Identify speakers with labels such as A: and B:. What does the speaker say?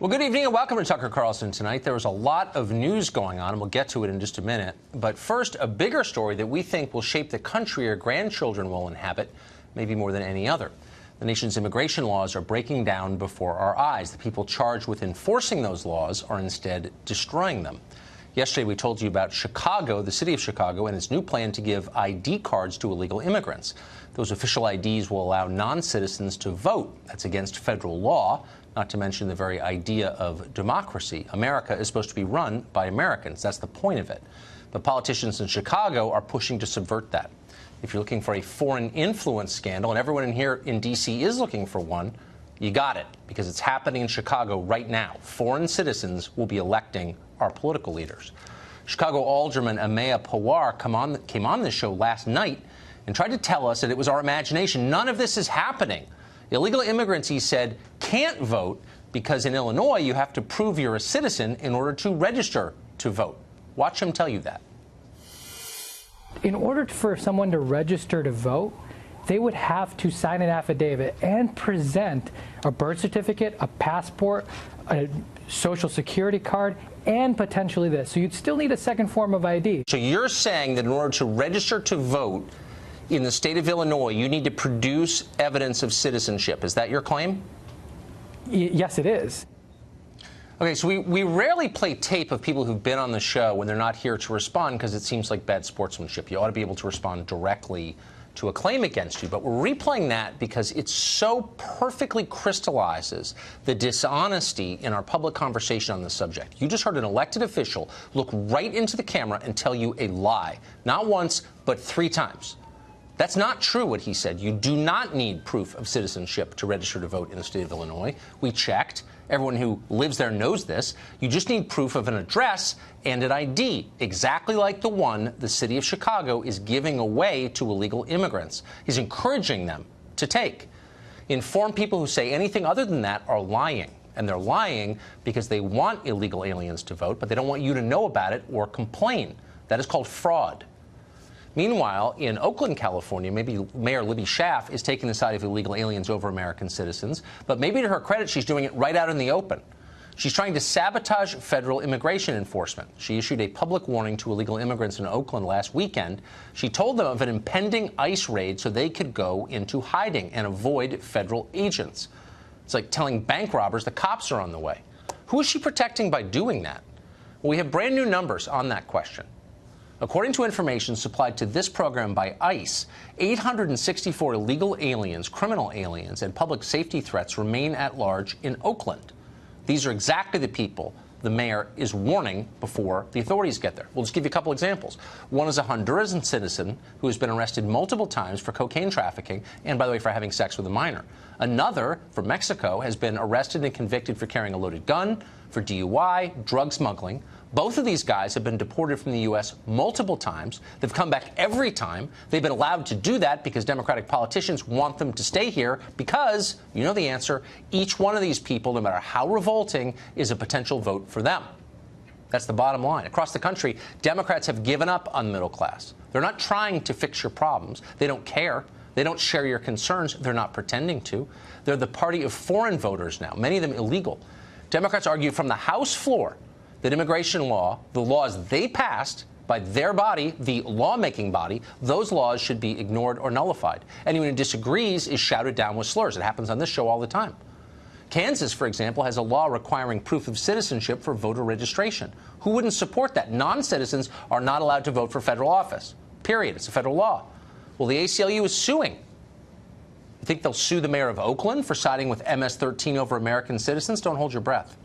A: Well, good evening and welcome to Tucker Carlson tonight. There was a lot of news going on, and we'll get to it in just a minute. But first, a bigger story that we think will shape the country our grandchildren will inhabit, maybe more than any other. The nation's immigration laws are breaking down before our eyes. The people charged with enforcing those laws are instead destroying them. Yesterday, we told you about Chicago, the city of Chicago, and its new plan to give ID cards to illegal immigrants. Those official IDs will allow non-citizens to vote. That's against federal law, not to mention the very idea of democracy. America is supposed to be run by Americans. That's the point of it. But politicians in Chicago are pushing to subvert that. If you're looking for a foreign influence scandal, and everyone in here in D.C. is looking for one, you got it, because it's happening in Chicago right now. Foreign citizens will be electing our political leaders. Chicago Alderman Amaya Pawar came on this show last night and tried to tell us that it was our imagination. None of this is happening. Illegal immigrants, he said, can't vote because in Illinois you have to prove you're a citizen in order to register to vote. Watch him tell you that.
B: In order for someone to register to vote, they would have to sign an affidavit and present a birth certificate, a passport, a social security card, and potentially this. So you'd still need a second form of ID. So
A: you're saying that in order to register to vote in the state of Illinois, you need to produce evidence of citizenship. Is that your claim?
B: Yes, it is.
A: Okay, so we rarely play tape of people who've been on the show when they're not here to respond because it seems like bad sportsmanship. You ought to be able to respond directly to a claim against you. But we're replaying that because it so perfectly crystallizes the dishonesty in our public conversation on this subject. You just heard an elected official look right into the camera and tell you a lie. Not once, but 3 times. That's not true, what he said. You do not need proof of citizenship to register to vote in the state of Illinois. We checked. Everyone who lives there knows this. You just need proof of an address and an ID, exactly like the one the city of Chicago is giving away to illegal immigrants. He's encouraging them to take. Informed people who say anything other than that are lying. And they're lying because they want illegal aliens to vote, but they don't want you to know about it or complain. That is called fraud. Meanwhile, in Oakland, California, maybe Mayor Libby Schaaf is taking the side of illegal aliens over American citizens, but maybe to her credit, she's doing it right out in the open. She's trying to sabotage federal immigration enforcement. She issued a public warning to illegal immigrants in Oakland last weekend. She told them of an impending ICE raid so they could go into hiding and avoid federal agents. It's like telling bank robbers the cops are on the way. Who is she protecting by doing that? Well, we have brand new numbers on that question. According to information supplied to this program by ICE, 864 illegal aliens, criminal aliens, and public safety threats remain at large in Oakland. These are exactly the people the mayor is warning before the authorities get there. We'll just give you a couple examples. One is a Honduran citizen who has been arrested multiple times for cocaine trafficking and, by the way, for having sex with a minor. Another, from Mexico, has been arrested and convicted for carrying a loaded gun, for DUI, drug smuggling. Both of these guys have been deported from the U.S. multiple times. They've come back every time. They've been allowed to do that because Democratic politicians want them to stay here because, you know the answer, each one of these people, no matter how revolting, is a potential vote for them. That's the bottom line. Across the country, Democrats have given up on the middle class. They're not trying to fix your problems. They don't care. They don't share your concerns. They're not pretending to. They're the party of foreign voters now, many of them illegal. Democrats argue from the House floor that immigration law, the laws they passed by their body, the lawmaking body, those laws should be ignored or nullified. Anyone who disagrees is shouted down with slurs. It happens on this show all the time. Kansas, for example, has a law requiring proof of citizenship for voter registration. Who wouldn't support that? Non-citizens are not allowed to vote for federal office. Period. It's a federal law. Well, the ACLU is suing. You think they'll sue the mayor of Oakland for siding with MS-13 over American citizens? Don't hold your breath.